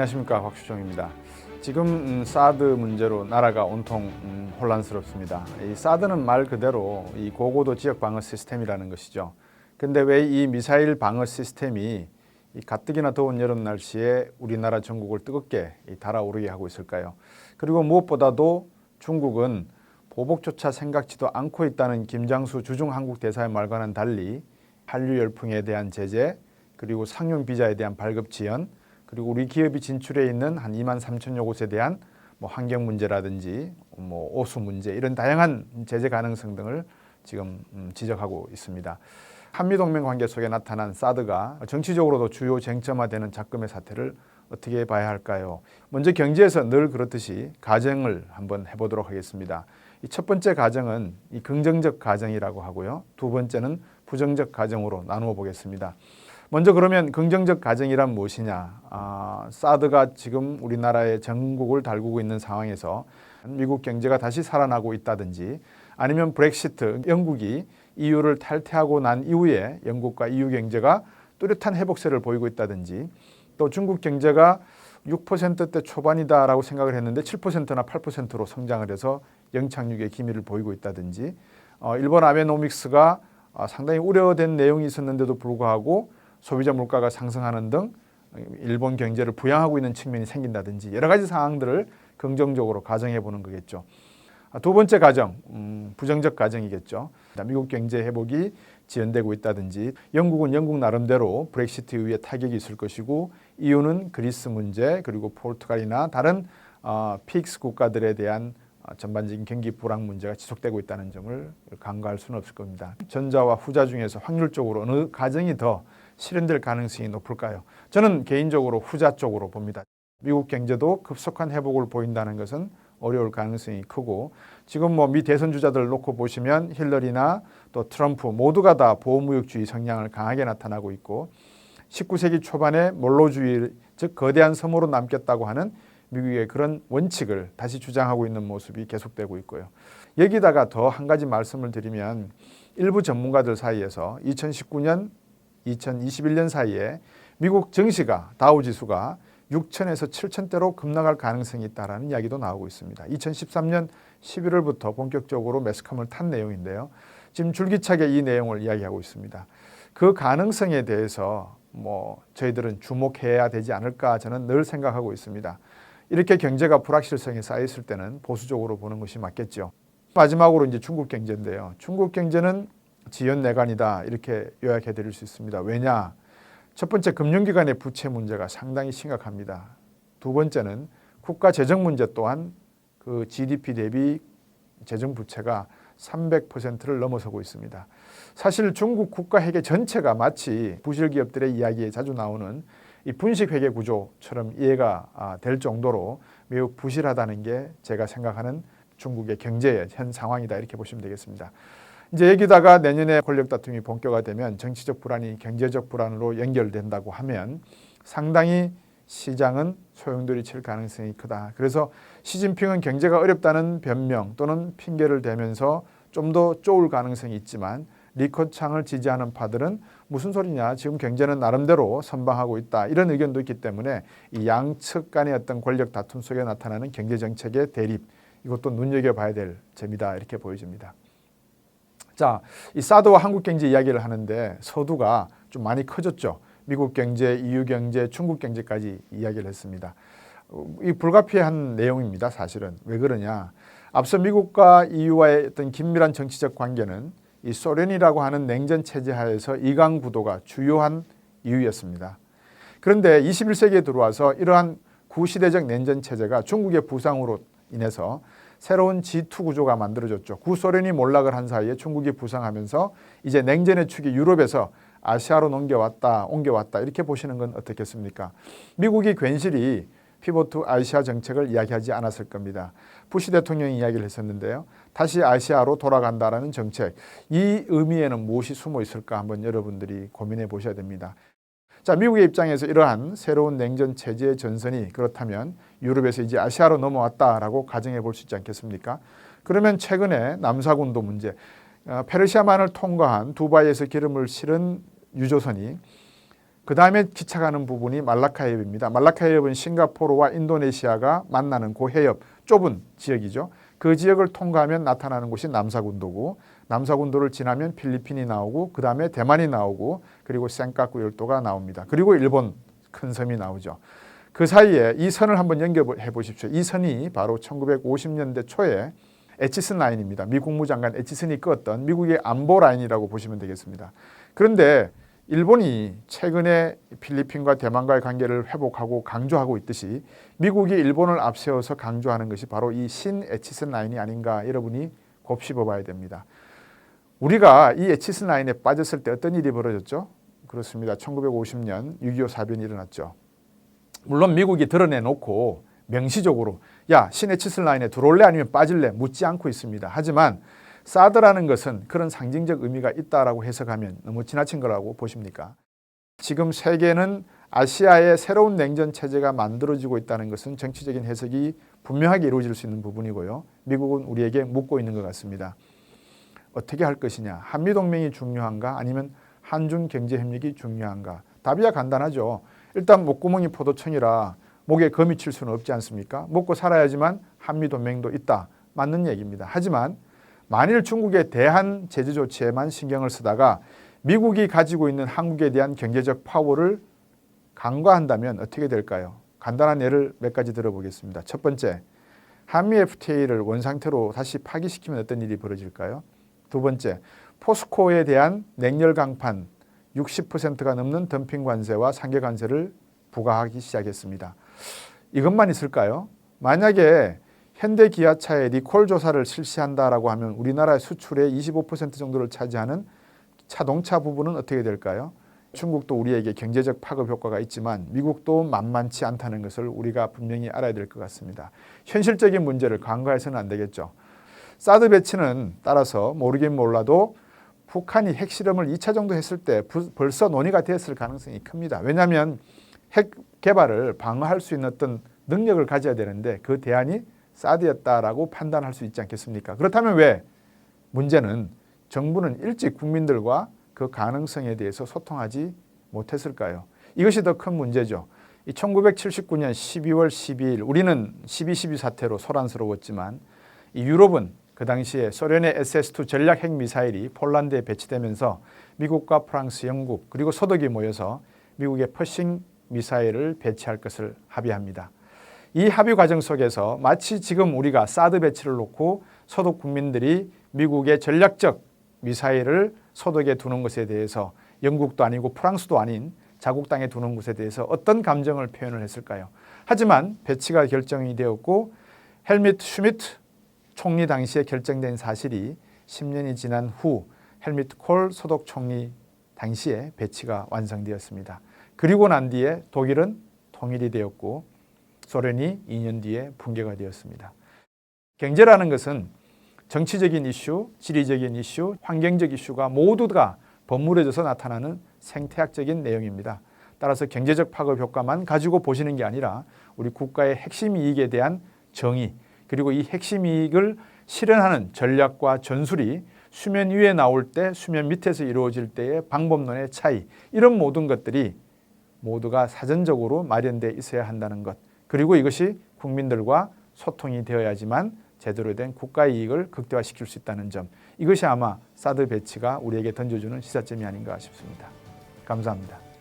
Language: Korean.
안녕하십니까, 박수종입니다. 지금 사드 문제로 나라가 온통 혼란스럽습니다. 이 사드는 말 그대로 이 고고도 지역 방어 시스템이라는 것이죠. 근데 왜 이 미사일 방어 시스템이 이 가뜩이나 더운 여름 날씨에 우리나라 전국을 뜨겁게 달아오르게 하고 있을까요? 그리고 무엇보다도 중국은 보복조차 생각지도 않고 있다는 김장수 주중 한국 대사의 말과는 달리 한류 열풍에 대한 제재, 그리고 상용 비자에 대한 발급 지연, 그리고 우리 기업이 진출해 있는 한 2만 3천여 곳에 대한 환경 문제라든지 오수 문제, 이런 다양한 제재 가능성 등을 지금 지적하고 있습니다. 한미동맹 관계 속에 나타난 사드가 정치적으로도 주요 쟁점화되는 작금의 사태를 어떻게 봐야 할까요? 먼저 경제에서 늘 그렇듯이 가정을 한번 해보도록 하겠습니다. 이 첫 번째 가정은 이 긍정적 가정이라고 하고요. 두 번째는 부정적 가정으로 나누어 보겠습니다. 먼저 그러면 긍정적 가정이란 무엇이냐? 사드가 지금 우리나라의 전국을 달구고 있는 상황에서 미국 경제가 다시 살아나고 있다든지, 아니면 브렉시트, 영국이 EU를 탈퇴하고 난 이후에 영국과 EU 경제가 뚜렷한 회복세를 보이고 있다든지, 또 중국 경제가 6%대 초반이다라고 생각을 했는데 7%나 8%로 성장을 해서 영착륙의 기미를 보이고 있다든지, 일본 아베노믹스가 상당히 우려된 내용이 있었는데도 불구하고 소비자 물가가 상승하는 등 일본 경제를 부양하고 있는 측면이 생긴다든지, 여러 가지 상황들을 긍정적으로 가정해 보는 거겠죠. 두 번째 가정, 부정적 가정이겠죠. 미국 경제 회복이 지연되고 있다든지, 영국은 영국 나름대로 브렉시트 이후에 타격이 있을 것이고, EU는 그리스 문제, 그리고 포르투갈이나 다른 PIGS 국가들에 대한 전반적인 경기 불황 문제가 지속되고 있다는 점을 간과할 수는 없을 겁니다. 전자와 후자 중에서 확률적으로 어느 가정이 더 실현될 가능성이 높을까요? 저는 개인적으로 후자 쪽으로 봅니다. 미국 경제도 급속한 회복을 보인다는 것은 어려울 가능성이 크고, 지금 미 대선 주자들 놓고 보시면 힐러리나 또 트럼프 모두가 다 보호무역주의 성향을 강하게 나타나고 있고, 19세기 초반에 몰로주의, 즉 거대한 섬으로 남겼다고 하는 미국의 그런 원칙을 다시 주장하고 있는 모습이 계속되고 있고요. 여기다가 더 한 가지 말씀을 드리면, 일부 전문가들 사이에서 2019년, 2021년 사이에 미국 증시가, 다우지수가 6천에서 7천대로 급락할 가능성이 있다는 이야기도 나오고 있습니다. 2013년 11월부터 본격적으로 매스컴을 탄 내용인데요. 지금 줄기차게 이 내용을 이야기하고 있습니다. 그 가능성에 대해서 저희들은 주목해야 되지 않을까 저는 늘 생각하고 있습니다. 이렇게 경제가 불확실성이 쌓였을 때는 보수적으로 보는 것이 맞겠죠. 마지막으로 이제 중국 경제인데요. 중국 경제는 지연내관이다, 이렇게 요약해 드릴 수 있습니다. 왜냐? 첫 번째, 금융기관의 부채 문제가 상당히 심각합니다. 두 번째는 국가 재정 문제 또한 그 GDP 대비 재정 부채가 300%를 넘어서고 있습니다. 사실 중국 국가 회계 전체가 마치 부실 기업들의 이야기에 자주 나오는 이 분식 회계 구조처럼 이해가 될 정도로 매우 부실하다는 게 제가 생각하는 중국의 경제의 현 상황이다, 이렇게 보시면 되겠습니다. 이제 여기다가 내년에 권력 다툼이 본격화되면 정치적 불안이 경제적 불안으로 연결된다고 하면 상당히 시장은 소용돌이 칠 가능성이 크다. 그래서 시진핑은 경제가 어렵다는 변명 또는 핑계를 대면서 좀 더 쪼을 가능성이 있지만, 리커창을 지지하는 파들은 무슨 소리냐, 지금 경제는 나름대로 선방하고 있다, 이런 의견도 있기 때문에 이 양측 간의 어떤 권력 다툼 속에 나타나는 경제정책의 대립, 이것도 눈여겨봐야 될 점이다, 이렇게 보여집니다. 자, 이 사드와 한국 경제 이야기를 하는데 서두가 좀 많이 커졌죠. 미국 경제, EU 경제, 중국 경제까지 이야기를 했습니다. 이 불가피한 내용입니다, 사실은. 왜 그러냐? 앞서 미국과 EU와의 어떤 긴밀한 정치적 관계는 이 소련이라고 하는 냉전 체제 하에서 이강 구도가 주요한 이유였습니다. 그런데 21세기에 들어와서 이러한 구시대적 냉전 체제가 중국의 부상으로 인해서 새로운 G2 구조가 만들어졌죠. 구소련이 몰락을 한 사이에 중국이 부상하면서 이제 냉전의 축이 유럽에서 아시아로 옮겨왔다, 이렇게 보시는 건 어떻겠습니까? 미국이 괜시리 피보트 아시아 정책을 이야기하지 않았을 겁니다. 부시 대통령이 이야기를 했었는데요. 다시 아시아로 돌아간다라는 정책, 이 의미에는 무엇이 숨어 있을까 한번 여러분들이 고민해 보셔야 됩니다. 자, 미국의 입장에서 이러한 새로운 냉전 체제의 전선이 그렇다면 유럽에서 이제 아시아로 넘어왔다라고 가정해 볼 수 있지 않겠습니까? 그러면 최근에 남사군도 문제, 페르시아만을 통과한 두바이에서 기름을 실은 유조선이 그 다음에 기착하는 부분이 말라카 해협입니다. 말라카 해협은 싱가포르와 인도네시아가 만나는 그 해협, 좁은 지역이죠. 그 지역을 통과하면 나타나는 곳이 남사군도고, 남사군도를 지나면 필리핀이 나오고, 그 다음에 대만이 나오고, 그리고 센카쿠 열도가 나옵니다. 그리고 일본 큰 섬이 나오죠. 그 사이에 이 선을 한번 연결해 보십시오. 이 선이 바로 1950년대 초에 에치슨 라인입니다. 미 국무장관 에치슨이 끄었던 미국의 안보 라인이라고 보시면 되겠습니다. 그런데 일본이 최근에 필리핀과 대만과의 관계를 회복하고 강조하고 있듯이 미국이 일본을 앞세워서 강조하는 것이 바로 이 신 에치슨 라인이 아닌가 여러분이 곱씹어 봐야 됩니다. 우리가 이 에치슨 라인에 빠졌을 때 어떤 일이 벌어졌죠? 그렇습니다. 1950년 6.25 사변이 일어났죠. 물론 미국이 드러내놓고 명시적으로 야, 신 에치슨 라인에 들어올래 아니면 빠질래 묻지 않고 있습니다. 하지만 사드라는 것은 그런 상징적 의미가 있다라고 해석하면 너무 지나친 거라고 보십니까? 지금 세계는 아시아의 새로운 냉전 체제가 만들어지고 있다는 것은 정치적인 해석이 분명하게 이루어질 수 있는 부분이고요. 미국은 우리에게 묻고 있는 것 같습니다. 어떻게 할 것이냐? 한미동맹이 중요한가? 아니면 한중 경제협력이 중요한가? 답이야 간단하죠. 일단 목구멍이 포도청이라 목에 검이 칠 수는 없지 않습니까? 먹고 살아야지만 한미동맹도 있다. 맞는 얘기입니다. 하지만 만일 중국의 대한 제재 조치에만 신경을 쓰다가 미국이 가지고 있는 한국에 대한 경제적 파워를 간과한다면 어떻게 될까요? 간단한 예를 몇 가지 들어보겠습니다. 첫 번째, 한미 FTA를 원상태로 다시 파기시키면 어떤 일이 벌어질까요? 두 번째, 포스코에 대한 냉열 강판 60%가 넘는 덤핑 관세와 상계 관세를 부과하기 시작했습니다. 이것만 있을까요? 만약에 현대기아차의 리콜 조사를 실시한다라고 하면 우리나라의 수출의 25% 정도를 차지하는 자동차 부분은 어떻게 될까요? 중국도 우리에게 경제적 파급 효과가 있지만 미국도 만만치 않다는 것을 우리가 분명히 알아야 될 것 같습니다. 현실적인 문제를 간과해서는 안 되겠죠. 사드 배치는 따라서 모르긴 몰라도 북한이 핵실험을 2차 정도 했을 때 벌써 논의가 됐을 가능성이 큽니다. 왜냐하면 핵 개발을 방어할 수 있는 어떤 능력을 가져야 되는데 그 대안이 사드였다라고 판단할 수 있지 않겠습니까? 그렇다면 왜 문제는 정부는 일찍 국민들과 그 가능성에 대해서 소통하지 못했을까요? 이것이 더 큰 문제죠. 1979년 12월 12일 우리는 12.12 사태로 소란스러웠지만 이 유럽은 그 당시에 소련의 SS-2 전략 핵미사일이 폴란드에 배치되면서 미국과 프랑스, 영국 그리고 소독이 모여서 미국의 퍼싱 미사일을 배치할 것을 합의합니다. 이 합의 과정 속에서 마치 지금 우리가 사드 배치를 놓고 소독 국민들이 미국의 전략적 미사일을 소독에 두는 것에 대해서 영국도 아니고 프랑스도 아닌 자국 땅에 두는 것에 대해서 어떤 감정을 표현을 했을까요? 하지만 배치가 결정이 되었고 헬미트 슈미트 총리 당시에 결정된 사실이 10년이 지난 후 헬미트 콜 소독 총리 당시에 배치가 완성되었습니다. 그리고 난 뒤에 독일은 통일이 되었고 소련이 2년 뒤에 붕괴가 되었습니다. 경제라는 것은 정치적인 이슈, 지리적인 이슈, 환경적 이슈가 모두가 버무려져서 나타나는 생태학적인 내용입니다. 따라서 경제적 파급 효과만 가지고 보시는 게 아니라 우리 국가의 핵심 이익에 대한 정의 그리고 이 핵심 이익을 실현하는 전략과 전술이 수면 위에 나올 때 수면 밑에서 이루어질 때의 방법론의 차이 이런 모든 것들이 모두가 사전적으로 마련되어 있어야 한다는 것 그리고 이것이 국민들과 소통이 되어야지만 제대로 된 국가의 이익을 극대화시킬 수 있다는 점 이것이 아마 사드 배치가 우리에게 던져주는 시사점이 아닌가 싶습니다. 감사합니다.